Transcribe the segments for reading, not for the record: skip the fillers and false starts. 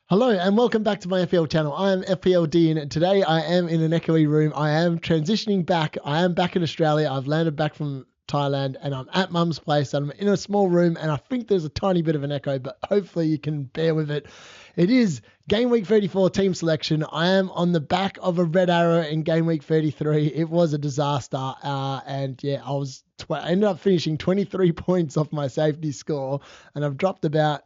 Hello and welcome back to my FPL channel. I am FPL Dean and today I am in an echoey room. I am transitioning back. I am back in Australia. I've landed back from Thailand and I'm at Mum's place. I'm in a small room and I think there's a tiny bit of an echo, but hopefully you can bear with it. It is Game Week 34 team selection. I am on the back of a red arrow in Game Week 33. It was a disaster. And yeah, I ended up finishing 23 points off my safety score and I've dropped about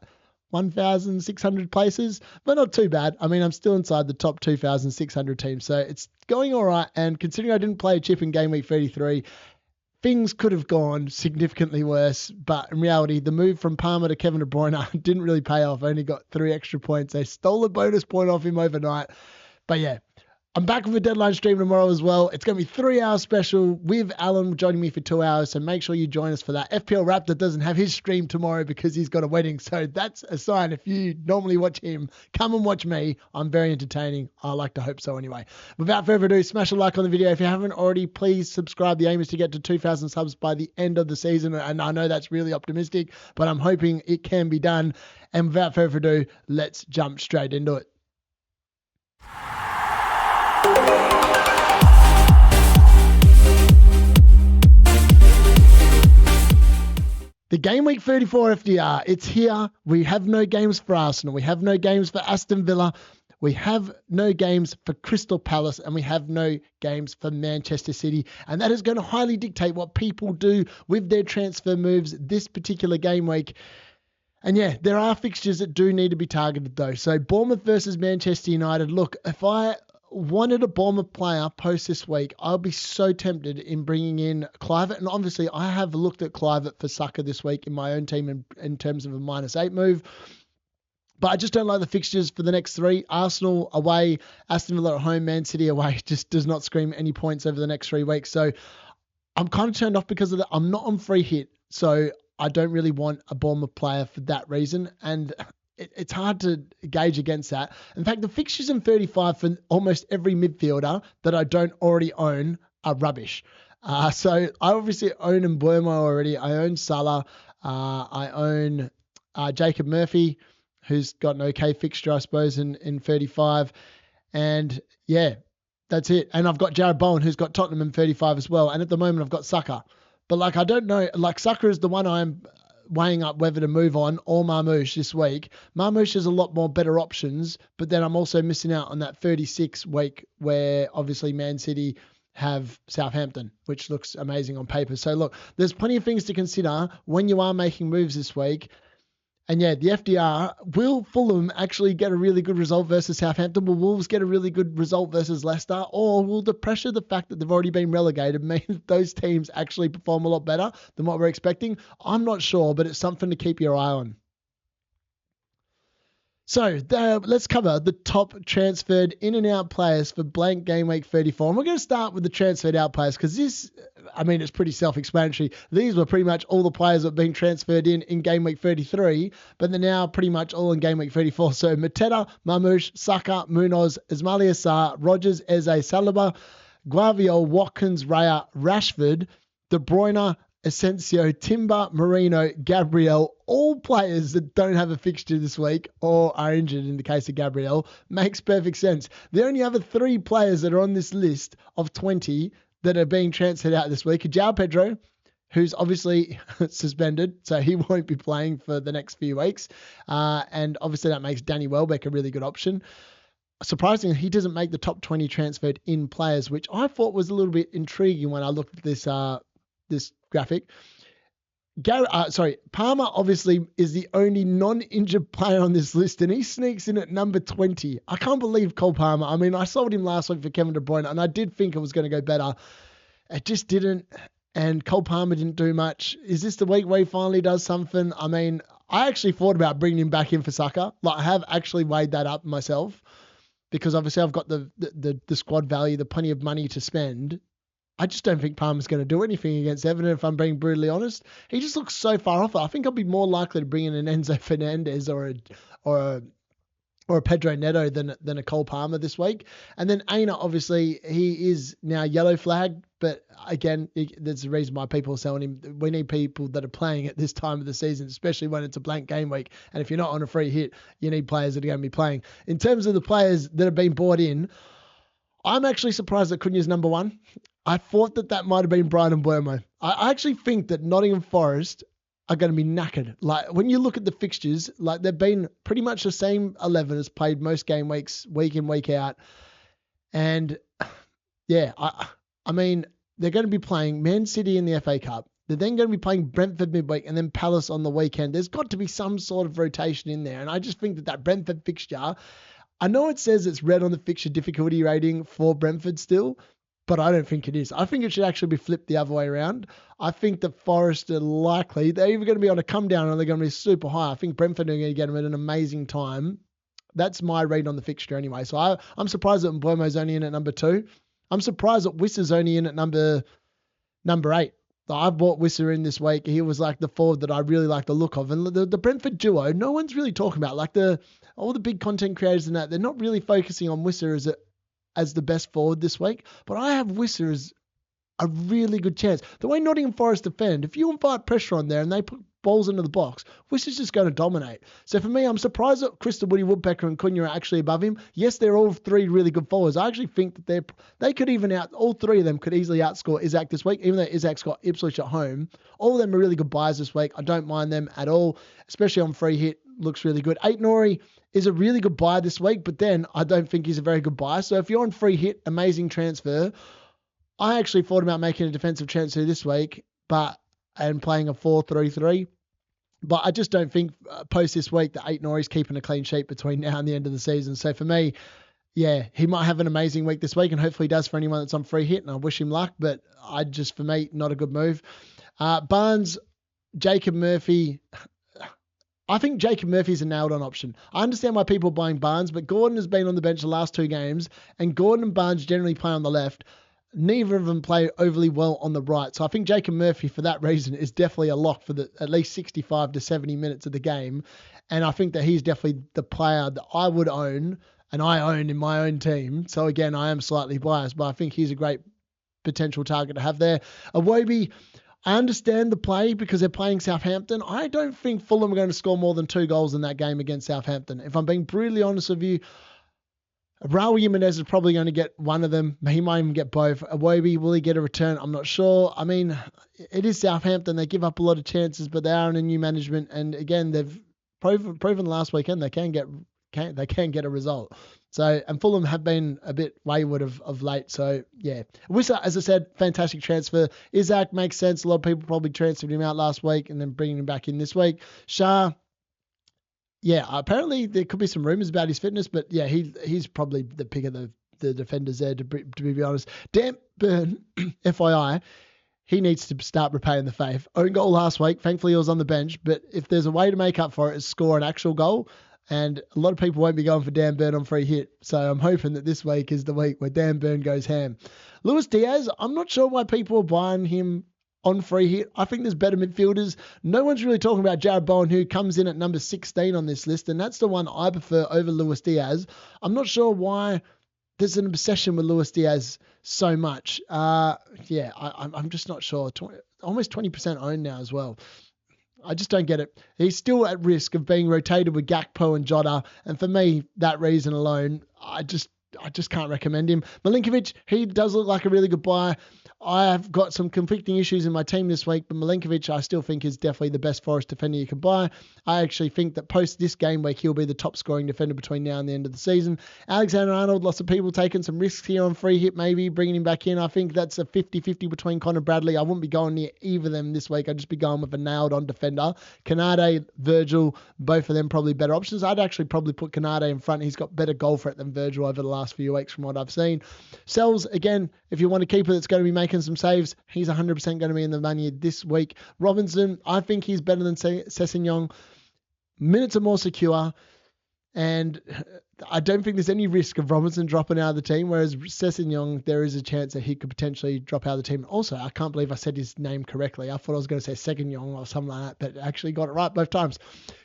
1,600 places, but not too bad. I mean, I'm still inside the top 2,600 teams, so it's going all right. And considering I didn't play a chip in Game Week 33, things could have gone significantly worse. But in reality, the move from Palmer to Kevin De Bruyne didn't really pay off. I only got 3 extra points. They stole a bonus point off him overnight. But yeah, I'm back with a deadline stream tomorrow as well. It's going to be 3-hour special with Alan joining me for 2 hours. So make sure you join us for that. FPL Raptor doesn't have his stream tomorrow because he's got a wedding. So that's a sign. If you normally watch him, come and watch me. I'm very entertaining. I like to hope so anyway. Without further ado, smash a like on the video. If you haven't already, please subscribe. The aim is to get to 2,000 subs by the end of the season. And I know that's really optimistic, but I'm hoping it can be done. And without further ado, let's jump straight into it. The Game Week 34 FDR, it's here. We have no games for Arsenal. We have no games for Aston Villa. We have no games for Crystal Palace. And we have no games for Manchester City. And that is going to highly dictate what people do with their transfer moves this particular game week. And yeah, there are fixtures that do need to be targeted though. So Bournemouth versus Manchester United. Look, if I wanted a Bournemouth player post this week, I'll be so tempted in bringing in Kluivert. And obviously I have looked at Kluivert for Saka this week in my own team in terms of a -8 move. But I just don't like the fixtures for the next 3. Arsenal away, Aston Villa at home, Man City away just does not scream any points over the next 3 weeks. So I'm kind of turned off because of that. I'm not on free hit. So I don't really want a Bournemouth player for that reason. And it's hard to gauge against that. In fact, the fixtures in 35 for almost every midfielder that I don't already own are rubbish. So I obviously own Mbeumo already. I own Salah. I own Jacob Murphy, who's got an okay fixture, I suppose, in 35. And yeah, that's it. And I've got Jared Bowen, who's got Tottenham in 35 as well. And at the moment, I've got Saka. But I don't know. Saka is the one I'm weighing up whether to move on, or Marmoush this week. Marmoush has a lot more better options, but then I'm also missing out on that 36 week where obviously Man City have Southampton, which looks amazing on paper. So look, there's plenty of things to consider when you are making moves this week. And yeah, the FDR, will Fulham actually get a really good result versus Southampton? Will Wolves get a really good result versus Leicester? Or will the pressure, the fact that they've already been relegated, mean that those teams actually perform a lot better than what we're expecting? I'm not sure, but it's something to keep your eye on. So let's cover the top transferred in and out players for blank Game Week 34. And we're going to start with the transferred out players because this, I mean, it's pretty self-explanatory. These were pretty much all the players that have been transferred in Game Week 33, but they're now pretty much all in Game Week 34. So Mateta, Marmoush, Saka, Munoz, Ismaila Sarr, Rogers, Eze, Saliba, Guardiola, Watkins, Raya, Rashford, De Bruyne, Asensio, Timber, Marino, Gabriel, all players that don't have a fixture this week or are injured in the case of Gabriel, makes perfect sense. The only other 3 players that are on this list of 20 that are being transferred out this week are João Pedro, who's obviously suspended, so he won't be playing for the next few weeks. And obviously that makes Danny Welbeck a really good option. Surprisingly, he doesn't make the top 20 transferred in players, which I thought was a little bit intriguing when I looked at this graphic. Palmer obviously is the only non-injured player on this list, and he sneaks in at number 20. I can't believe Cole Palmer. I mean, I sold him last week for Kevin De Bruyne, and I did think it was going to go better. It just didn't, and Cole Palmer didn't do much. Is this the week where he finally does something? I mean, I actually thought about bringing him back in for Saka. I have actually weighed that up myself, because obviously I've got the squad value, the plenty of money to spend. I just don't think Palmer's going to do anything against Everton, if I'm being brutally honest. He just looks so far off. I think I'll be more likely to bring in an Enzo Fernandez or a Pedro Neto than a Cole Palmer this week. And then Aina, obviously, he is now yellow flagged But again, there's a reason why people are selling him. We need people that are playing at this time of the season, especially when it's a blank game week. And if you're not on a free hit, you need players that are going to be playing. In terms of the players that have been bought in, I'm actually surprised that Cunha's number one. I thought that might have been Brian Mbeumo. I actually think that Nottingham Forest are going to be knackered. Like, when you look at the fixtures, like, they've been pretty much the same 11 as played most game weeks, week in, week out. And yeah, I mean, they're going to be playing Man City in the FA Cup. They're then going to be playing Brentford midweek and then Palace on the weekend. There's got to be some sort of rotation in there. And I just think that Brentford fixture, I know it says it's red on the fixture difficulty rating for Brentford still, but I don't think it is. I think it should actually be flipped the other way around. I think that Forest are likely, they're either going to be on a come down or they're going to be super high. I think Brentford are going to get them at an amazing time. That's my read on the fixture anyway. So I'm surprised that Mbeumo's only in at number 2. I'm surprised that Wissa's only in at number 8. I've bought Wissa in this week. He was like the forward that I really like the look of. And the Brentford duo, no one's really talking about. Like, all the big content creators and that, they're not really focusing on Wissa as the best forward this week. But I have Wissa as a really good chance. The way Nottingham Forest defend, if you invite pressure on there and they put balls into the box, Wissa's just going to dominate. So for me, I'm surprised that Crystal, Woody, Woodpecker and Cunha are actually above him. Yes, they're all 3 really good forwards. I actually think that they could even all 3 of them could easily outscore Isaac this week, even though Isaac's got Ipswich at home. All of them are really good buys this week. I don't mind them at all, especially on free hit. Looks really good. Aït-Nouri is a really good buy this week, but then I don't think he's a very good buy. So if you're on free hit, amazing transfer. I actually thought about making a defensive transfer this week, and playing a 4-3-3. But I just don't think post this week that Aït-Nouri's keeping a clean sheet between now and the end of the season. So for me, yeah, he might have an amazing week this week, and hopefully he does for anyone that's on free hit, and I wish him luck. But for me, not a good move. Barnes, Jacob Murphy. I think Jacob Murphy's a nailed-on option. I understand why people are buying Barnes, but Gordon has been on the bench the last 2 games, and Gordon and Barnes generally play on the left. Neither of them play overly well on the right. So I think Jacob Murphy, for that reason, is definitely a lock for at least 65 to 70 minutes of the game. And I think that he's definitely the player that I would own, and I own in my own team. So again, I am slightly biased, but I think he's a great potential target to have there. Iwobi, I understand the play because they're playing Southampton. I don't think Fulham are going to score more than 2 goals in that game against Southampton. If I'm being brutally honest with you, Raul Jimenez is probably going to get one of them. He might even get both. Iwobi, will he get a return? I'm not sure. I mean, it is Southampton. They give up a lot of chances, but they are in a new management. And again, they've proven last weekend they can get a result. So, and Fulham have been a bit wayward of late. So, yeah. Wissa, as I said, fantastic transfer. Isaac makes sense. A lot of people probably transferred him out last week and then bringing him back in this week. Shah, yeah, apparently there could be some rumors about his fitness, but yeah, he's probably the pick of the defenders there, to be honest. Dan Burn, FYI, he needs to start repaying the faith. Own goal last week. Thankfully, he was on the bench, but if there's a way to make up for it, is score an actual goal. And a lot of people won't be going for Dan Burn on free hit. So I'm hoping that this week is the week where Dan Burn goes ham. Luis Diaz, I'm not sure why people are buying him on free hit. I think there's better midfielders. No one's really talking about Jared Bowen, who comes in at number 16 on this list, and that's the one I prefer over Luis Diaz. I'm not sure why there's an obsession with Luis Diaz so much. I'm just not sure. Almost 20% owned now as well. I just don't get it. He's still at risk of being rotated with Gakpo and Jota, and for me, that reason alone, I just can't recommend him. Milinkovic, he does look like a really good buy. I have got some conflicting issues in my team this week, but Milinkovic I still think is definitely the best Forest defender you can buy. I actually think that post this game week, he'll be the top scoring defender between now and the end of the season. Alexander-Arnold, lots of people taking some risks here on free hit, maybe bringing him back in. I think that's a 50-50 between Connor Bradley. I wouldn't be going near either of them this week. I'd just be going with a nailed-on defender. Canade, Virgil, both of them probably better options. I'd actually probably put Canade in front. He's got better goal threat than Virgil over the last few weeks from what I've seen. Sells, again, if you want a keeper that's going to be making some saves, he's 100% going to be in the money this week. Robinson, I think he's better than Sessegnon. Minutes are more secure. And I don't think there's any risk of Robinson dropping out of the team, whereas Sessegnon, there is a chance that he could potentially drop out of the team. Also, I can't believe I said his name correctly. I thought I was going to say Sessegnon or something like that, but actually got it right both times.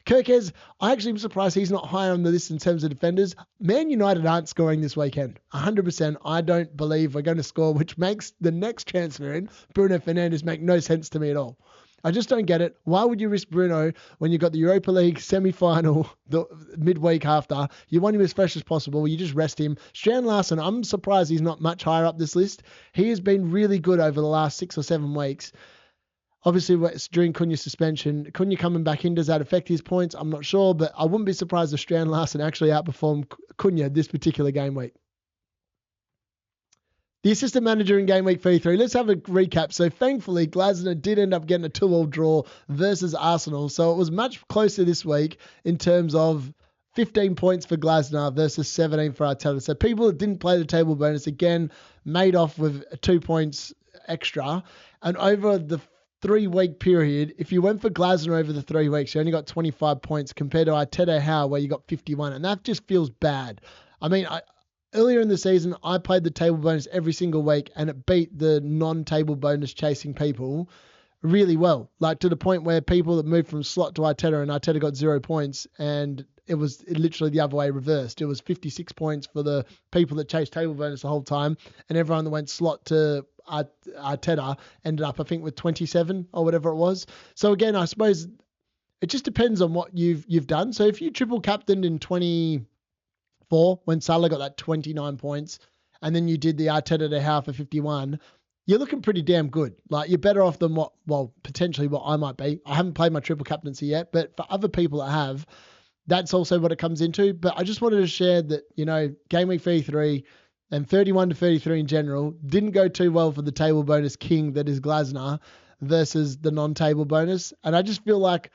Kirkes, I actually am surprised he's not higher on the list in terms of defenders. Man United aren't scoring this weekend. 100%. I don't believe we're going to score, which makes the next transfer in, Bruno Fernandes, make no sense to me at all. I just don't get it. Why would you risk Bruno when you've got the Europa League semi-final the midweek after? You want him as fresh as possible. You just rest him. Strand Larsen, I'm surprised he's not much higher up this list. He has been really good over the last 6 or 7 weeks. Obviously, during Cunha's suspension, Cunha coming back in, does that affect his points? I'm not sure, but I wouldn't be surprised if Strand Larsen actually outperformed Cunha this particular game week. The assistant manager in game week 33. Let's have a recap. So thankfully, Glasner did end up getting a 2-2 draw versus Arsenal. So it was much closer this week in terms of 15 points for Glasner versus 17 for Arteta. So people that didn't play the table bonus, again, made off with 2 points extra. And over the 3-week period, if you went for Glasner over the 3 weeks, you only got 25 points compared to Arteta Howe, where you got 51. And that just feels bad. I mean, earlier in the season, I played the table bonus every single week, and it beat the non-table bonus chasing people really well. Like to the point where people that moved from slot to Arteta, and Arteta got 0 points, and it was literally the other way reversed. It was 56 points for the people that chased table bonus the whole time, and everyone that went slot to Arteta ended up, I think, with 27 or whatever it was. So again, I suppose it just depends on what you've done. So if you triple captained in 24 when Salah got that 29 points, and then you did the Arteta to Howe for 51, you're looking pretty damn good. Like, you're better off than potentially what I might be. I haven't played my triple captaincy yet, but for other people that have, that's also what it comes into. But I just wanted to share that, game week 33 and 31 to 33 in general didn't go too well for the table bonus king that is Glasner versus the non-table bonus. And I just feel like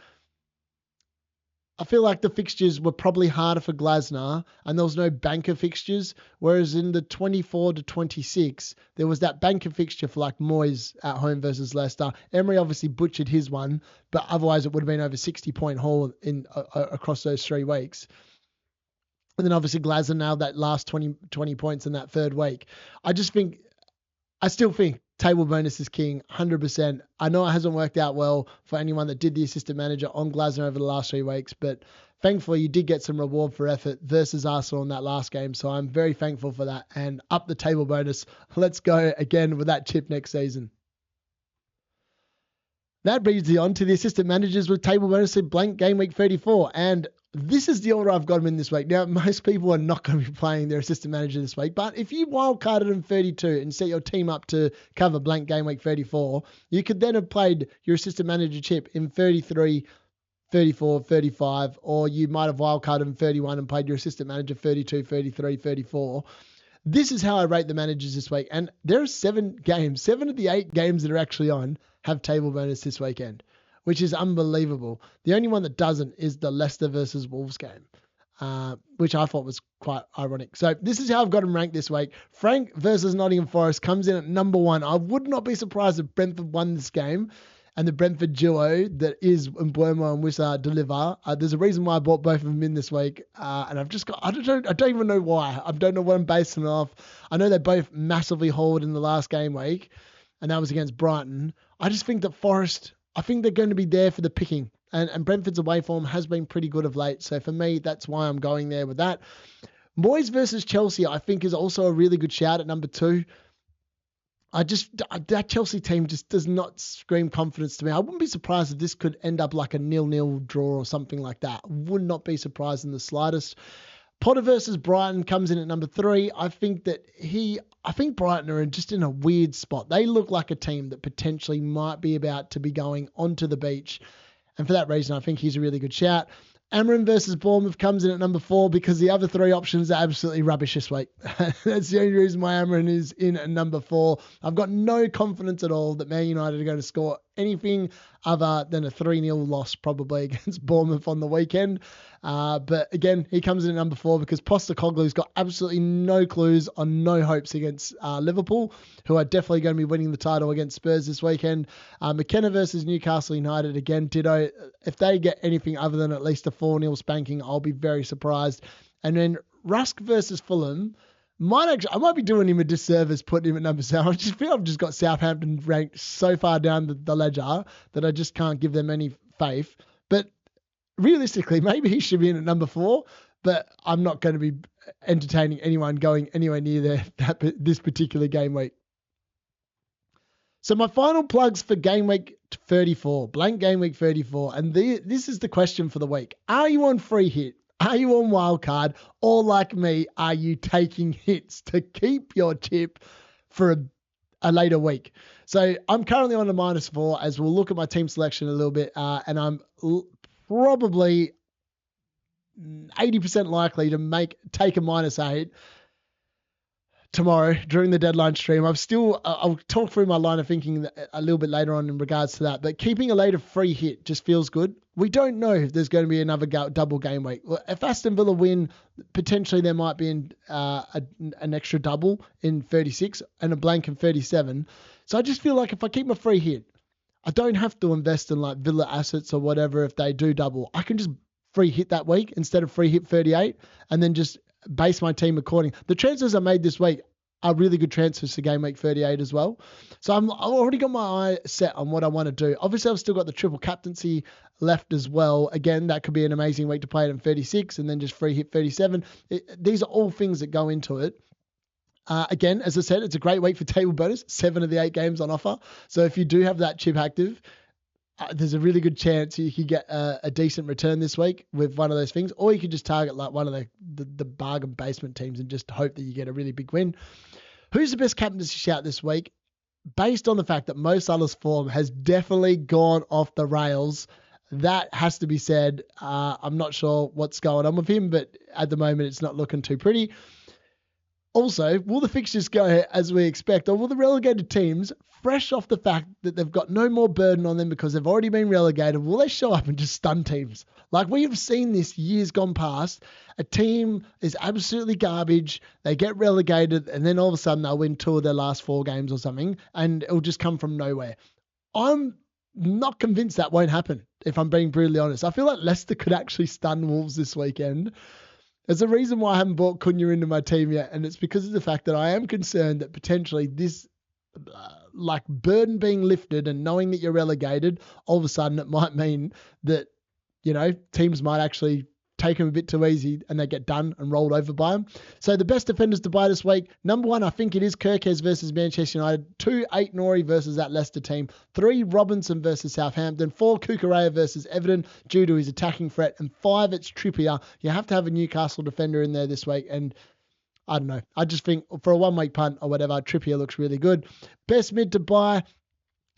the fixtures were probably harder for Glasner, and there was no banker fixtures, whereas in the 24 to 26, there was that banker fixture for like Moyes at home versus Leicester. Emery obviously butchered his one, but otherwise it would have been over 60-point haul across those 3 weeks. And then obviously Glasner nailed that last 20 points in that 3rd week. I still think table bonus is king, 100%. I know it hasn't worked out well for anyone that did the assistant manager on Glasner over the last 3 weeks, but thankfully you did get some reward for effort versus Arsenal in that last game. So I'm very thankful for that, and up the table bonus. Let's go again with that chip next season. That brings you on to the assistant managers with table bonus in blank game week 34. And this is the order I've got them in this week. Now, most people are not going to be playing their assistant manager this week, but if you wildcarded in 32 and set your team up to cover blank game week 34, you could then have played your assistant manager chip in 33, 34, 35, or you might have wildcarded in 31 and played your assistant manager 32, 33, 34. This is how I rate the managers this week. And there are 7 games. 7 of the 8 games that are actually on have table bonus this weekend, which is unbelievable. The only one that doesn't is the Leicester versus Wolves game, which I thought was quite ironic. So this is how I've got them ranked this week. Frank versus Nottingham Forest comes in at number 1. I would not be surprised if Brentford won this game, and the Brentford duo that is Mbeumo and Wissa deliver. There's a reason why I bought both of them in this week, and I've just got, I don't even know why. I don't know what I'm basing it off. I know they both massively hauled in the last game week, and that was against Brighton. I just think that Forest, I think they're going to be there for the picking. And Brentford's away form has been pretty good of late. So for me, that's why I'm going there with that. Moyes versus Chelsea, I think, is also a really good shout at number 2. That Chelsea team just does not scream confidence to me. I wouldn't be surprised if this could end up like a 0-0 draw or something like that. Would not be surprised in the slightest. Potter versus Brighton comes in at number 3. I think Brighton are just in a weird spot. They look like a team that potentially might be about to be going onto the beach. And for that reason, I think he's a really good shout. Amram versus Bournemouth comes in at number 4 because the other 3 options are absolutely rubbish this week. That's the only reason why Amram is in at number 4. I've got no confidence at all that Man United are going to score anything other than a 3-0 loss probably against Bournemouth on the weekend. But again, he comes in at number 4 because Postecoglou's got absolutely no clues on no hopes against Liverpool, who are definitely going to be winning the title against Spurs this weekend. McKenna versus Newcastle United, again, ditto. If they get anything other than at least a 4-0 spanking, I'll be very surprised. And then Rusk versus Fulham, I might be doing him a disservice putting him at number 7. I just feel I've just got Southampton ranked so far down the ledger that I just can't give them any faith. But realistically, maybe he should be in at number 4, but I'm not going to be entertaining anyone going anywhere near this particular game week. So my final plugs for game week 34, blank game week 34, and this is the question for the week. Are you on free hit? Are you on wildcard? Or like me, are you taking hits to keep your chip for a later week? So I'm currently on a -4 as we'll look at my team selection a little bit, and I'm probably 80% likely to take a -8 tomorrow during the deadline stream. I'll talk through my line of thinking a little bit later on in regards to that, but keeping a later free hit just feels good. We don't know if there's going to be another double game week. If Aston Villa win, potentially there might be an extra double in 36 and a blank in 37. So I just feel like if I keep my free hit, I don't have to invest in like Villa assets or whatever if they do double. I can just free hit that week instead of free hit 38 and then just base my team according. The transfers I made this week are really good transfers for game week 38 as well. So I've already got my eye set on what I want to do. Obviously, I've still got the triple captaincy left as well. Again, that could be an amazing week to play it in 36 and then just free hit 37. These are all things that go into it. Again, as I said, it's a great week for table bonus. 7 of the 8 games on offer. So if you do have that chip active, there's a really good chance you could get a decent return this week with one of those things, or you could just target like one of the bargain basement teams and just hope that you get a really big win. Who's the best captaincy shout this week? Based on the fact that Mo Salah's form has definitely gone off the rails, that has to be said. I'm not sure what's going on with him, but at the moment it's not looking too pretty. Also, will the fixtures go as we expect, or will the relegated teams, fresh off the fact that they've got no more burden on them because they've already been relegated, will they show up and just stun teams? Like we have seen this years gone past. A team is absolutely garbage. They get relegated and then all of a sudden they'll win 2 of their last 4 games or something and it'll just come from nowhere. I'm not convinced that won't happen, if I'm being brutally honest. I feel like Leicester could actually stun Wolves this weekend. There's a reason why I haven't brought Cunha into my team yet, and it's because of the fact that I am concerned that potentially this like burden being lifted and knowing that you're relegated, all of a sudden it might mean that, teams might actually take them a bit too easy and they get done and rolled over by them. So the best defenders to buy this week, number 1, I think it is Kirkes versus Manchester United. 2, Ait-Nouri versus that Leicester team. 3, Robinson versus Southampton. 4, Cucurella versus Everton due to his attacking threat. And 5, it's Trippier. You have to have a Newcastle defender in there this week. And I don't know. I just think for a 1-week punt or whatever, Trippier looks really good. Best mid to buy.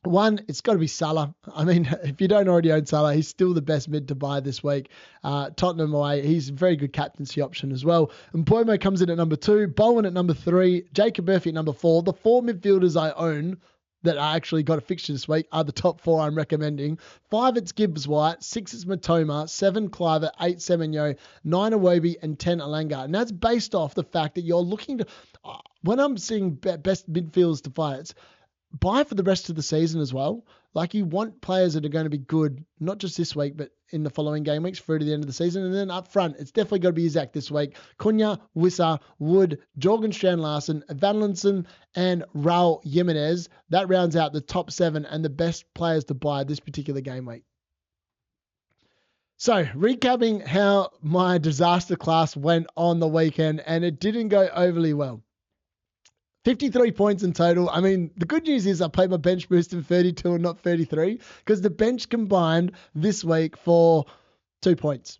1, it's got to be Salah. I mean, if you don't already own Salah, he's still the best mid to buy this week. Tottenham away, he's a very good captaincy option as well. And Mbeumo comes in at number 2, Bowen at number 3, Jacob Murphy at number 4. The 4 midfielders I own that I actually got a fixture this week are the top 4 I'm recommending. 5, it's Gibbs White. 6, it's Matoma. 7, Cliver. 8, Semenyo. 9, Iwobi. And 10, Alanga. And that's based off the fact that you're looking to... when I'm seeing best midfielders to fight, buy for the rest of the season as well. Like you want players that are going to be good, not just this week, but in the following game weeks through to the end of the season. And then up front, it's definitely got to be Isaac this week. Cunha, Wissa, Wood, Jorgen Strand-Larsen, Vanlinson, and Raul Jimenez. That rounds out the top 7 and the best players to buy this particular game week. So, recapping how my disaster class went on the weekend, and it didn't go overly well. 53 points in total. I mean, the good news is I played my bench boost in 32 and not 33 because the bench combined this week for 2 points.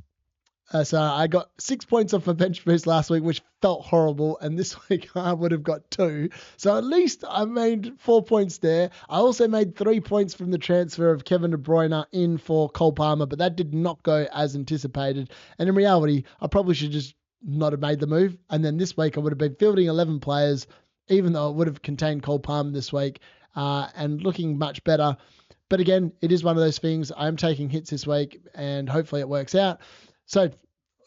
So I got 6 points off my bench boost last week, which felt horrible. And this week I would have got 2. So at least I made 4 points there. I also made 3 points from the transfer of Kevin De Bruyne in for Cole Palmer, but that did not go as anticipated. And in reality, I probably should just not have made the move. And then this week I would have been fielding 11 players, even though it would have contained Cole Palmer this week, and looking much better. But again, it is one of those things. I'm taking hits this week, and hopefully it works out. So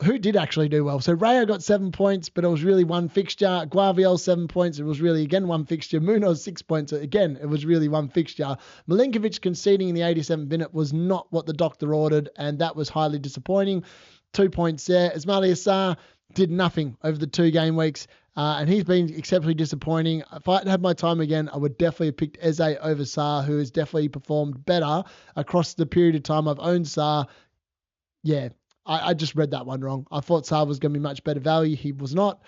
who did actually do well? So Raya got 7 points, but it was really one fixture. Guardiol 7 points. It was really, again, one fixture. Munoz 6 points. Again, it was really one fixture. Milinkovic conceding in the 87th minute was not what the doctor ordered, and that was highly disappointing. 2 points there. Ismail Assar, did nothing over the 2 game weeks. And he's been exceptionally disappointing. If I had my time again, I would definitely have picked Eze over Sarr, who has definitely performed better across the period of time I've owned Sarr. Yeah, I just read that one wrong. I thought Sarr was going to be much better value. He was not.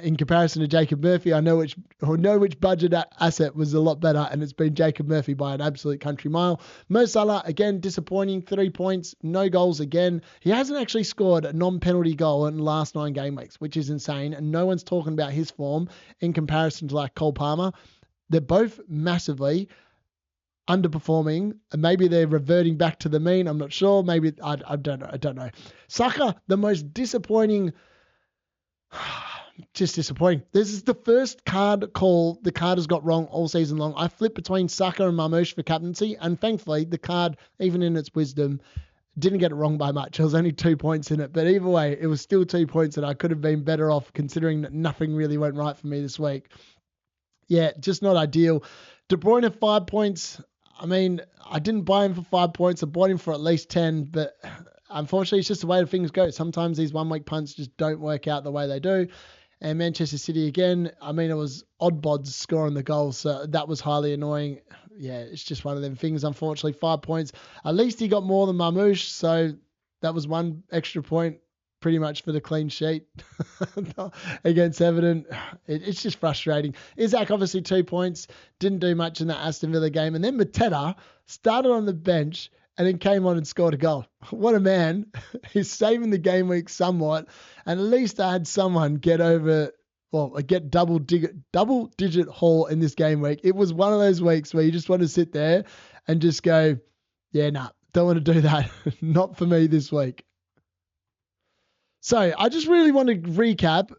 In comparison to Jacob Murphy, I know which budget asset was a lot better, and it's been Jacob Murphy by an absolute country mile. Mo Salah, again, disappointing. 3 points, no goals again. He hasn't actually scored a non-penalty goal in the last 9 game weeks, which is insane, and no one's talking about his form in comparison to like Cole Palmer. They're both massively underperforming, and maybe they're reverting back to the mean. I'm not sure. Maybe, I don't know. Saka, the most disappointing... Just disappointing. This is the first card call the card has got wrong all season long. I flipped between Saka and Marmoush for captaincy, and thankfully the card, even in its wisdom, didn't get it wrong by much. There was only 2 points in it, but either way, it was still 2 points that I could have been better off considering that nothing really went right for me this week. Yeah, just not ideal. De Bruyne 5 points. I mean, I didn't buy him for 5 points. I bought him for at least 10, but unfortunately, it's just the way the things go. Sometimes these 1 week punts just don't work out the way they do. And Manchester City again, I mean, it was odd bods scoring the goals, so that was highly annoying. Yeah, it's just one of them things, unfortunately. 5 points. At least he got more than Marmoush, so that was 1 extra point pretty much for the clean sheet against Everton. It's just frustrating. Isaac, obviously 2 points, didn't do much in that Aston Villa game. And then Mateta started on the bench and then came on and scored a goal. What a man. He's saving the game week somewhat. And at least I had someone get double-digit haul in this game week. It was one of those weeks where you just want to sit there and just go, yeah, nah, don't want to do that. Not for me this week. So I just really want to recap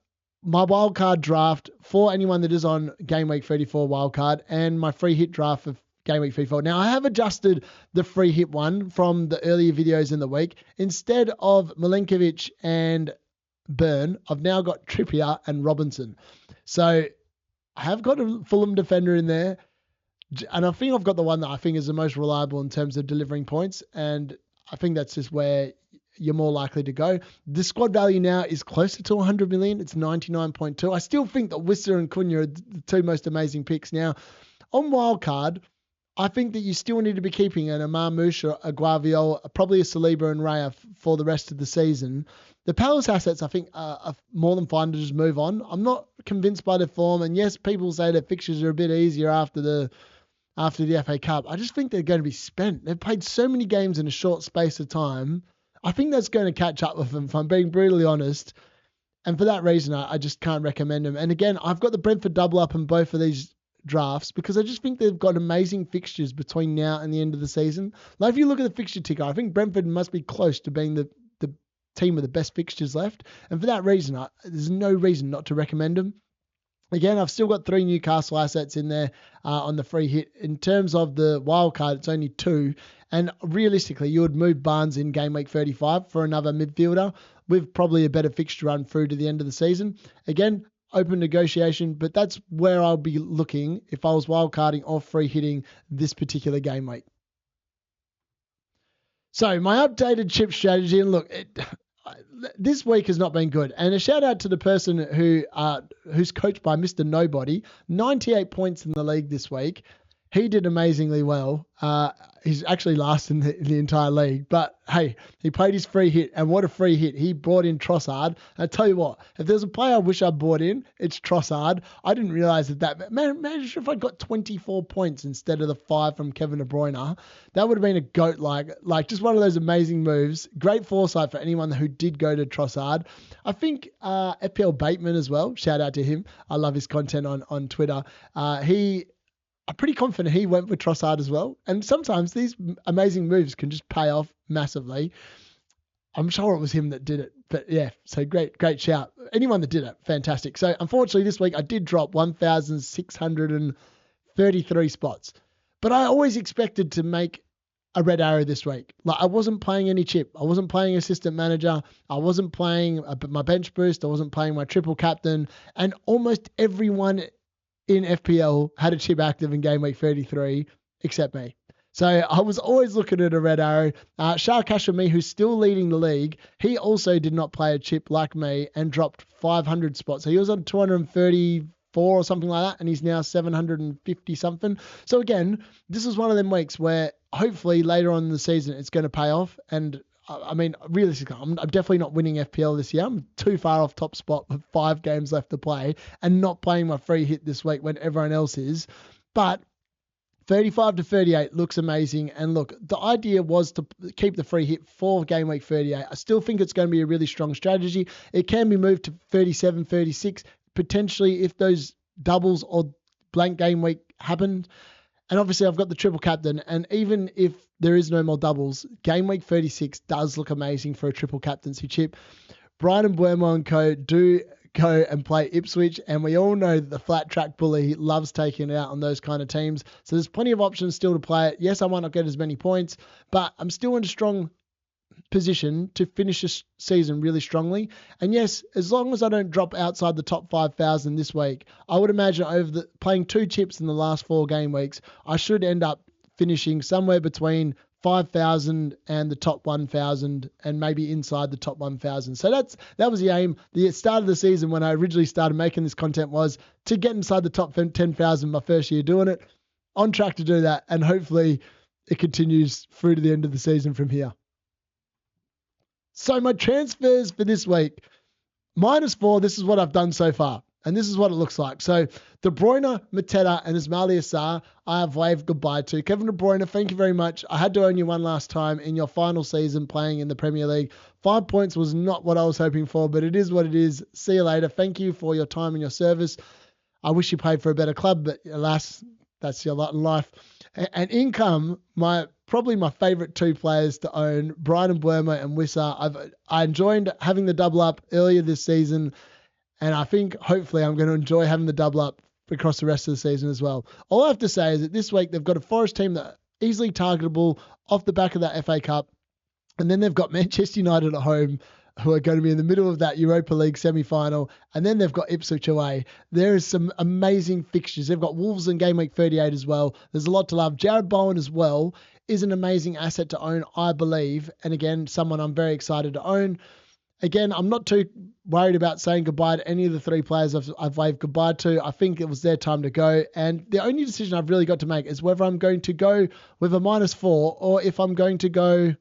my wildcard draft for anyone that is on Game Week 34 wildcard and my free hit draft for Game Week 34. Now, I have adjusted the free hit one from the earlier videos in the week. Instead of Milinkovic and Burn, I've now got Trippier and Robinson. So I have got a Fulham defender in there, and I think I've got the one that I think is the most reliable in terms of delivering points, and I think that's just where you're more likely to go. The squad value now is closer to 100 million. It's 99.2. I still think that Whistler and Cunha are the 2 most amazing picks. Now, on wildcard, I think that you still need to be keeping an Marmoush or a Guardiola, probably a Saliba and Raya for the rest of the season. The Palace assets, I think, are more than fine to just move on. I'm not convinced by the form. And yes, people say their fixtures are a bit easier after the FA Cup. I just think they're going to be spent. They've played so many games in a short space of time. I think that's going to catch up with them, if I'm being brutally honest. And for that reason, I just can't recommend them. And again, I've got the Brentford double up in both of these drafts because I just think they've got amazing fixtures between now and the end of the season. Like if you look at the fixture ticker, I think Brentford must be close to being the team with the best fixtures left. And for that reason, there's no reason not to recommend them. Again, I've still got 3 Newcastle assets in there on the free hit. In terms of the wild card, it's only 2. And realistically, you would move Barnes in game week 35 for another midfielder with probably a better fixture run through to the end of the season. Again, open negotiation, but that's where I'll be looking if I was wildcarding or free hitting this particular game week. So my updated chip strategy, and look, this week has not been good. And a shout out to the person who's coached by Mr. Nobody, 98 points in the league this week. He did amazingly well. He's actually last in the entire league. But hey, he played his free hit, and what a free hit. He brought in Trossard. I tell you what, if there's a player I wish I bought in, it's Trossard. I didn't realize that. Man, imagine if I got 24 points instead of the 5 from Kevin De Bruyne. That would have been a goat, like just one of those amazing moves. Great foresight for anyone who did go to Trossard. I think FPL Bateman as well. Shout out to him. I love his content on Twitter. I'm pretty confident he went with Trossard as well. And sometimes these amazing moves can just pay off massively. I'm sure it was him that did it. But yeah, so great shout. Anyone that did it, fantastic. So unfortunately this week I did drop 1,633 spots. But I always expected to make a red arrow this week. Like I wasn't playing any chip. I wasn't playing assistant manager. I wasn't playing my bench boost. I wasn't playing my triple captain. And almost everyone in FPL had a chip active in game week 33 except me. So I was always looking at a red arrow. Sharkash for me, who's still leading the league, he also did not play a chip like me and dropped 500 spots. So he was on 234 or something like that, and he's now 750 something. So again, this is one of them weeks where hopefully later on in the season it's going to pay off. And I mean, realistically, I'm definitely not winning FPL this year. I'm too far off top spot with 5 games left to play and not playing my free hit this week when everyone else is. But 35 to 38 looks amazing. And look, the idea was to keep the free hit for game week 38. I still think it's going to be a really strong strategy. It can be moved to 37, 36, potentially if those doubles or blank game week happened. And obviously I've got the triple captain, and even if there is no more doubles, game week 36 does look amazing for a triple captaincy chip. Brian and Buemo and co do go and play Ipswich, and we all know that the flat track bully loves taking it out on those kind of teams. So there's plenty of options still to play it. Yes, I might not get as many points, but I'm still in a strong position to finish this season really strongly. And yes, as long as I don't drop outside the top 5,000 this week, I would imagine playing 2 chips in the last 4 game weeks, I should end up finishing somewhere between 5,000 and the top 1,000, and maybe inside the top 1,000. So that was the aim. The start of the season when I originally started making this content was to get inside the top 10,000 my first year doing it. On track to do that, and hopefully it continues through to the end of the season from here. So my transfers for this week, -4, this is what I've done so far. And this is what it looks like. So De Bruyne, Mateta, and Ismaila Sarr, I have waved goodbye to. Kevin De Bruyne, thank you very much. I had to own you one last time in your final season playing in the Premier League. 5 points was not what I was hoping for, but it is what it is. See you later. Thank you for your time and your service. I wish you played for a better club, but alas, that's your lot in life. And income, probably my favourite 2 players to own, Brian Mbeumo and Wissa. I enjoyed having the double up earlier this season, and I think hopefully I'm going to enjoy having the double up across the rest of the season as well. All I have to say is that this week they've got a Forest team that are easily targetable off the back of that FA Cup, and then they've got Manchester United at home, who are going to be in the middle of that Europa League semi-final, and then they've got Ipswich away. There is some amazing fixtures. They've got Wolves in game week 38 as well. There's a lot to love. Jared Bowen as well is an amazing asset to own, I believe, and again, someone I'm very excited to own. Again, I'm not too worried about saying goodbye to any of the 3 players I've waved goodbye to. I think it was their time to go, and the only decision I've really got to make is whether I'm going to go with a -4 or if I'm going to go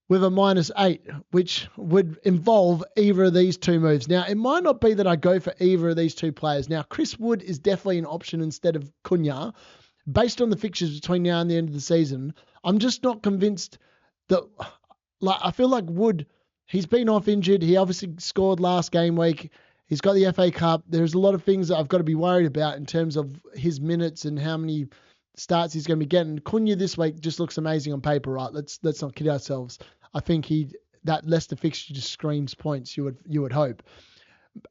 with a -8, which would involve either of these 2 moves. Now, it might not be that I go for either of these 2 players. Now, Chris Wood is definitely an option instead of Cunha. Based on the fixtures between now and the end of the season, I'm just not convinced that, I feel like Wood, he's been off injured. He obviously scored last game week. He's got the FA Cup. There's a lot of things that I've got to be worried about in terms of his minutes and how many starts he's going to be getting. Cunha this week just looks amazing on paper, right? Let's not kid ourselves. I think that Leicester fixture just screams points, you would hope.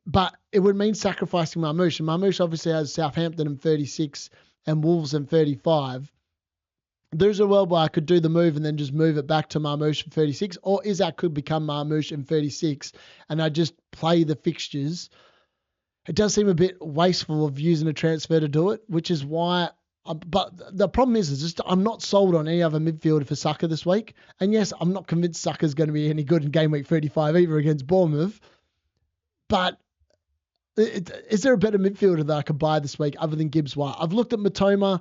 But it would mean sacrificing Marmoush. And Marmoush obviously has Southampton in 36 and Wolves in 35. There's a world where I could do the move and then just move it back to Marmoush in 36, or Isaac could become Marmoush in 36 and I just play the fixtures. It does seem a bit wasteful of using a transfer to do it, which is why. But the problem is just I'm not sold on any other midfielder for Saka this week. And yes, I'm not convinced Saka's going to be any good in game week 35 either against Bournemouth. But is there a better midfielder that I could buy this week other than Gibbs White? I've looked at Matoma.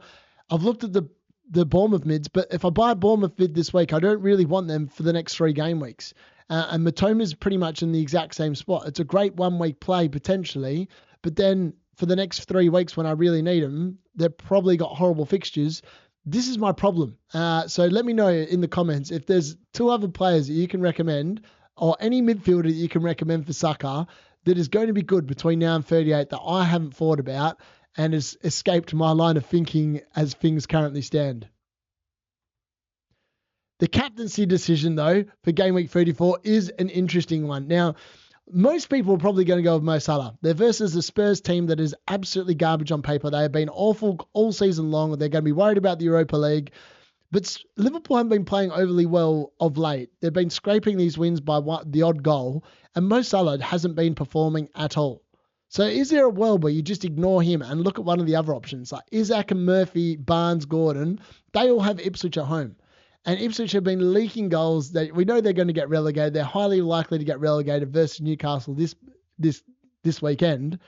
I've looked at the Bournemouth mids. But if I buy a Bournemouth mid this week, I don't really want them for the next 3 game weeks. And Matoma's pretty much in the exact same spot. It's a great 1-week play potentially. But then for the next 3 weeks when I really need them, they've probably got horrible fixtures. This is my problem. So let me know in the comments if there's 2 other players that you can recommend or any midfielder that you can recommend for Saka that is going to be good between now and 38 that I haven't thought about and has escaped my line of thinking as things currently stand. The captaincy decision, though, for game week 34 is an interesting one. Now, most people are probably going to go with Mo Salah. They're versus the Spurs team that is absolutely garbage on paper. They have been awful all season long. They're going to be worried about the Europa League. But Liverpool haven't been playing overly well of late. They've been scraping these wins by the odd goal. And Mo Salah hasn't been performing at all. So is there a world where you just ignore him and look at one of the other options? Like Isaac and Murphy, Barnes, Gordon, they all have Ipswich at home. And Ipswich have been leaking goals. That we know they're going to get relegated. They're highly likely to get relegated versus Newcastle this weekend.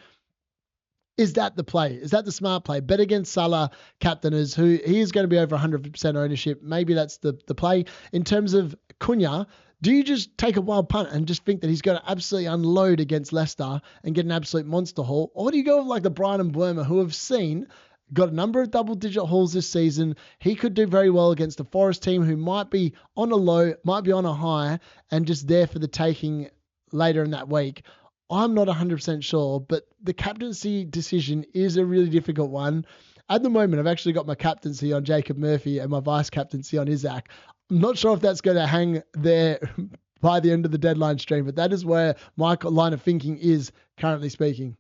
Is that the play? Is that the smart play? Bet against Salah, captainers, who he is going to be over 100% ownership. Maybe that's the play. In terms of Cunha, do you just take a wild punt and just think that he's going to absolutely unload against Leicester and get an absolute monster haul? Or do you go with like the Brian and Burma, who have got a number of double-digit hauls this season? He could do very well against a Forest team who might be on a low, might be on a high, and just there for the taking later in that week. I'm not 100% sure, but the captaincy decision is a really difficult one. At the moment, I've actually got my captaincy on Jacob Murphy and my vice captaincy on Isaac. I'm not sure if that's going to hang there by the end of the deadline stream, but that is where my line of thinking is currently speaking.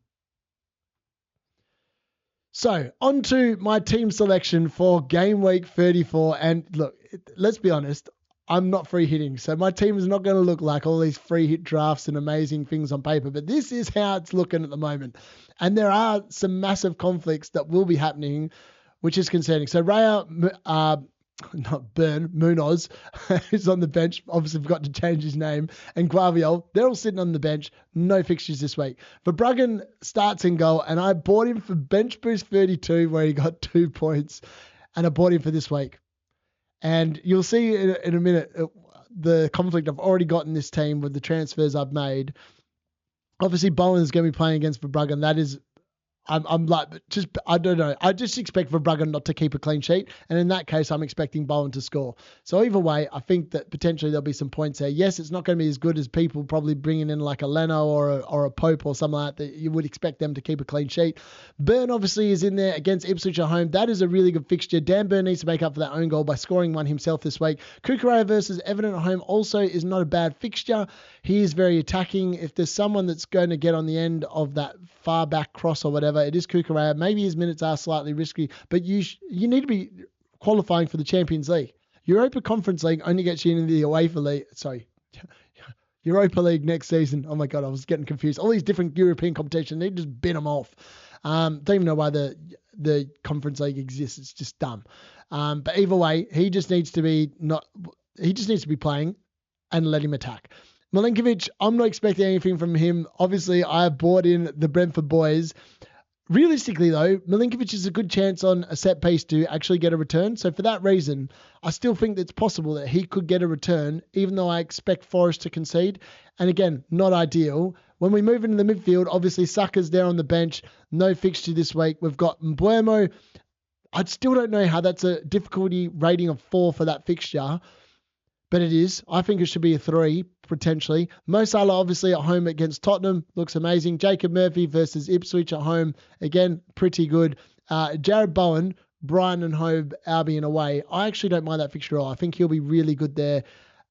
So, on to my team selection for game week 34. And look, let's be honest, I'm not free hitting. So my team is not going to look like all these free hit drafts and amazing things on paper, but this is how it's looking at the moment. And there are some massive conflicts that will be happening, which is concerning. So Munoz is on the bench. Obviously forgot to change his name. And Guaviol, they're all sitting on the bench. No fixtures this week. Verbruggen starts in goal, and I bought him for bench boost 32 where he got 2 points, and I bought him for this week. And you'll see in a minute the conflict I've already got in this team with the transfers I've made. Obviously, Bowen is going to be playing against Verbruggen. That is, I'm like, I don't know. I just expect Verbruggen not to keep a clean sheet. And in that case, I'm expecting Bowen to score. So either way, I think that potentially there'll be some points there. Yes, it's not going to be as good as people probably bringing in like a Leno or a Pope or something like that. You would expect them to keep a clean sheet. Burn obviously is in there against Ipswich at home. That is a really good fixture. Dan Burn needs to make up for that own goal by scoring one himself this week. Kukurea versus Everton at home also is not a bad fixture. He is very attacking. If there's someone that's going to get on the end of that far back cross or whatever, it is Kukurea. Maybe his minutes are slightly risky, but you need to be qualifying for the Champions League. Europa Conference League only gets you into the Europa League next season. Oh my God, I was getting confused. All these different European competitions, they just bin them off. Don't even know why the Conference League exists. It's just dumb. But either way, he just needs to be playing and let him attack. Milinkovic, I'm not expecting anything from him. Obviously, I bought in the Brentford boys. Realistically, though, Milinkovic is a good chance on a set piece to actually get a return. So for that reason, I still think it's possible that he could get a return, even though I expect Forest to concede. And again, not ideal. When we move into the midfield, obviously Saka's there on the bench. No fixture this week. We've got Mbeumo. I still don't know how that's a difficulty rating of 4 for that fixture. But it is. I think it should be a 3, potentially. Mo Salah, obviously, at home against Tottenham. Looks amazing. Jacob Murphy versus Ipswich at home. Again, pretty good. Jared Bowen, Brighton and Hove Albion away. I actually don't mind that fixture at all. I think he'll be really good there.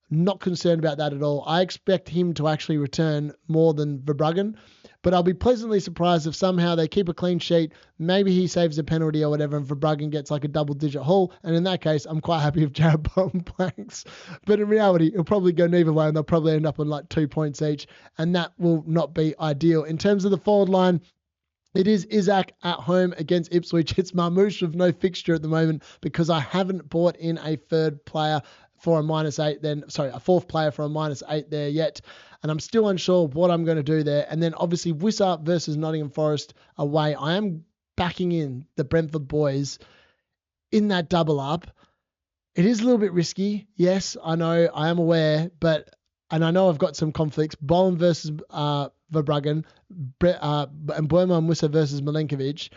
Not concerned about that at all. I expect him to actually return more than Verbruggen. But I'll be pleasantly surprised if somehow they keep a clean sheet. Maybe he saves a penalty or whatever and Verbruggen gets like a double-digit haul. And in that case, I'm quite happy if Jared Bowen blanks. But in reality, it'll probably go neither way and they'll probably end up on like 2 points each. And that will not be ideal. In terms of the forward line, it is Isaac at home against Ipswich. It's Marmouche with no fixture at the moment because I haven't bought in a third player for a -8 a fourth player for a -8 there yet. And I'm still unsure what I'm going to do there. And then obviously Wissa versus Nottingham Forest away. I am backing in the Brentford boys in that double up. It is a little bit risky. Yes, I know. I am aware. And I know I've got some conflicts. Bowen versus Verbruggen. And Mbeumo and Wissa versus Milinkovic.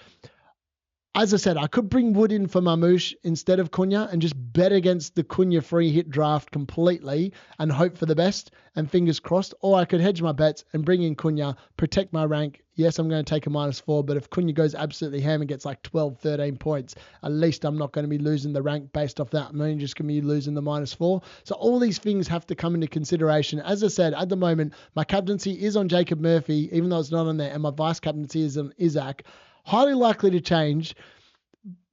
As I said, I could bring Wood in for Marmouche instead of Cunha and just bet against the Cunha free hit draft completely and hope for the best and fingers crossed. Or I could hedge my bets and bring in Cunha, protect my rank. Yes, I'm going to take a -4, but if Cunha goes absolutely ham and gets like 12, 13 points, at least I'm not going to be losing the rank based off that. I'm only just going to be losing the -4. So all these things have to come into consideration. As I said, at the moment, my captaincy is on Jacob Murphy, even though it's not on there, and my vice captaincy is on Isaac. Highly likely to change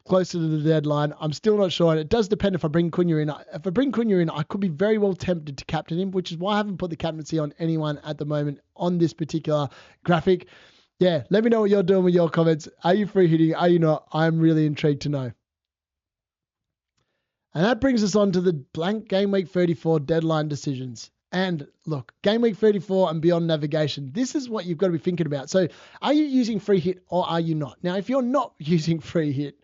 closer to the deadline. I'm still not sure. And it does depend if I bring Cunha in. If I bring Cunha in, I could be very well tempted to captain him, which is why I haven't put the captaincy on anyone at the moment on this particular graphic. Yeah, let me know what you're doing with your comments. Are you free hitting? Are you not? I'm really intrigued to know. And that brings us on to the blank Game Week 34 deadline decisions. And look, Game Week 34 and beyond navigation, this is what you've got to be thinking about. So are you using free hit or are you not? Now, if you're not using free hit,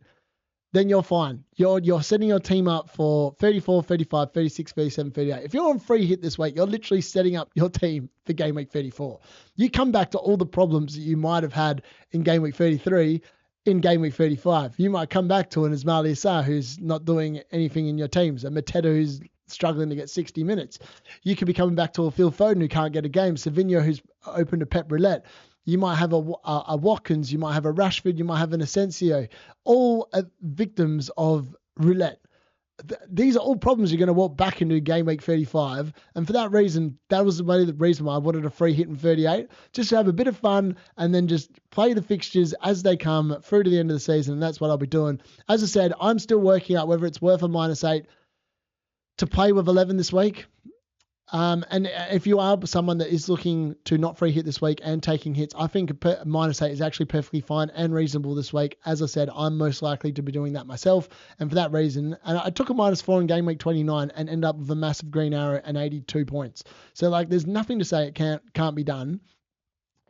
then you're fine. You're setting your team up for 34, 35, 36, 37, 38. If you're on free hit this week, you're literally setting up your team for Game Week 34. You come back to all the problems that you might have had in Game Week 33 in Game Week 35. You might come back to an Ismail Issa who's not doing anything in your teams, a Mateta who's struggling to get 60 minutes. You could be coming back to a Phil Foden who can't get a game, Savinho who's open to Pep Roulette. You might have a Watkins, you might have a Rashford, you might have an Asensio, all victims of roulette. These are all problems you're going to walk back into Game Week 35. And for that reason, that was the reason why I wanted a free hit in 38, just to have a bit of fun and then just play the fixtures as they come through to the end of the season. And that's what I'll be doing. As I said, I'm still working out whether it's worth a -8 to play with 11 this week. And if you are someone that is looking to not free hit this week and taking hits, I think a -8 is actually perfectly fine and reasonable this week. As I said, I'm most likely to be doing that myself. And for that reason, and I took a -4 in Game Week 29 and end up with a massive green arrow and 82 points. So like, there's nothing to say it can't be done.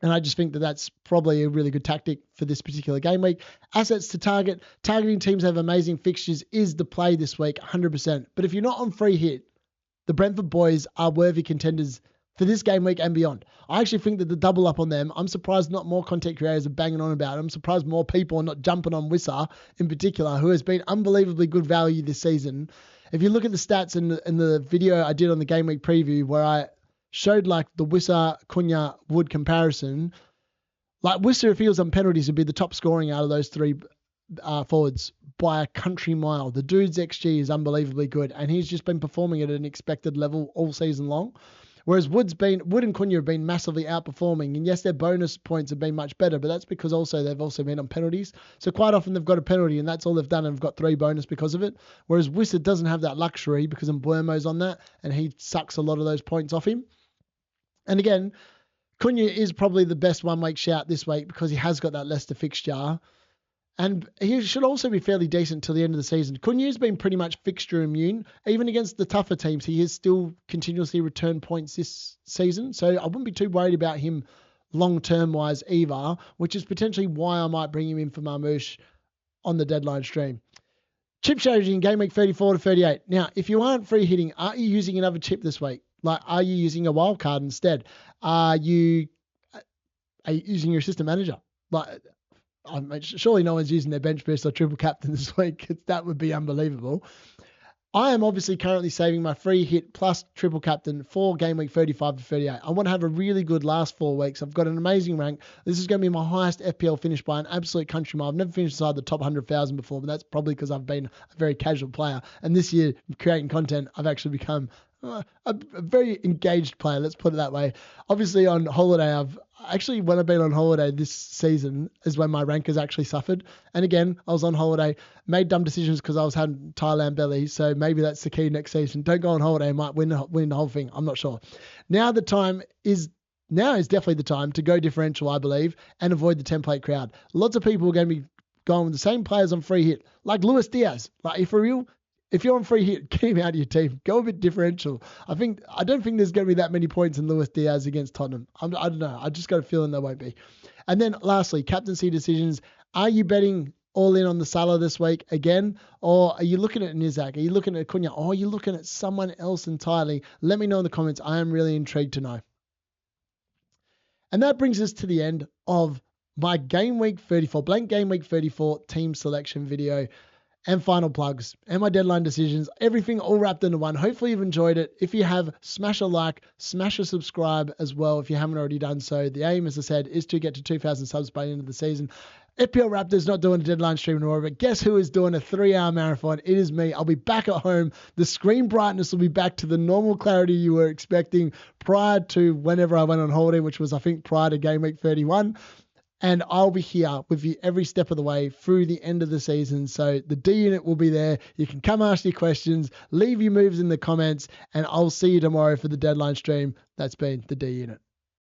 And I just think that that's probably a really good tactic for this particular game week. Assets to target. Targeting teams that have amazing fixtures is the play this week, 100%. But if you're not on free hit, the Brentford boys are worthy contenders for this game week and beyond. I actually think that the double up on them, I'm surprised not more content creators are banging on about it. I'm surprised more people are not jumping on Wissa in particular, who has been unbelievably good value this season. If you look at the stats in the video I did on the game week preview where I showed like the Wissa, Cunha, Wood comparison, like Wissa, if he was on penalties, would be the top scoring out of those three forwards by a country mile. The dude's XG is unbelievably good, and he's just been performing at an expected level all season long. Whereas Wood and Cunha have been massively outperforming, and yes, their bonus points have been much better, but that's because they've also been on penalties. So quite often they've got a penalty, and that's all they've done, and have got 3 bonus because of it. Whereas Wissa doesn't have that luxury because Mbeumo's on that, and he sucks a lot of those points off him. And again, Cunha is probably the best one-week shout this week because he has got that Leicester fixture. And he should also be fairly decent till the end of the season. Cunha's been pretty much fixture immune. Even against the tougher teams, he has still continuously returned points this season. So I wouldn't be too worried about him long-term wise either, which is potentially why I might bring him in for Marmoush on the deadline stream. Chip strategy in Game Week 34 to 38. Now, if you aren't free hitting, are you using another chip this week? Like, are you using a wildcard instead? Are you using your assistant manager? Like, surely no one's using their bench boost or triple captain this week. That would be unbelievable. I am obviously currently saving my free hit plus triple captain for Game Week 35 to 38. I want to have a really good last 4 weeks. I've got an amazing rank. This is going to be my highest FPL finish by an absolute country mile. I've never finished inside the top 100,000 before, but that's probably because I've been a very casual player. And this year, creating content, I've actually become a very engaged player. Let's put it that way. Obviously, on holiday, when I've been on holiday this season is when my rank has actually suffered. And again, I was on holiday, made dumb decisions because I was having Thailand belly. So maybe that's the key next season. Don't go on holiday, I might win the whole thing. I'm not sure. Now is definitely the time to go differential, I believe, and avoid the template crowd. Lots of people are going to be going with the same players on free hit, like Luis Diaz. Like, if you're on free hit, get him out of your team. Go a bit differential. I don't think there's going to be that many points in Luis Diaz against Tottenham. I don't know. I just got a feeling there won't be. And then lastly, captaincy decisions. Are you betting all in on the Salah this week again? Or are you looking at Nizak? Are you looking at Cunha? Or are you looking at someone else entirely? Let me know in the comments. I am really intrigued to know. And that brings us to the end of my Game Week 34, blank Game Week 34 team selection video. And final plugs and my deadline decisions, everything all wrapped into one. Hopefully you've enjoyed it. If you have, smash a like, smash a subscribe as well if you haven't already done so. The aim, as I said, is to get to 2,000 subs by the end of the season. FPL Raptors not doing a deadline stream anymore, but guess who is doing a 3-hour marathon? It is me. I'll be back at home. The screen brightness will be back to the normal clarity you were expecting prior to whenever I went on holiday, which was, I think, prior to Game Week 31. And I'll be here with you every step of the way through the end of the season. So the D unit will be there. You can come ask your questions, leave your moves in the comments, and I'll see you tomorrow for the deadline stream. That's been the D unit.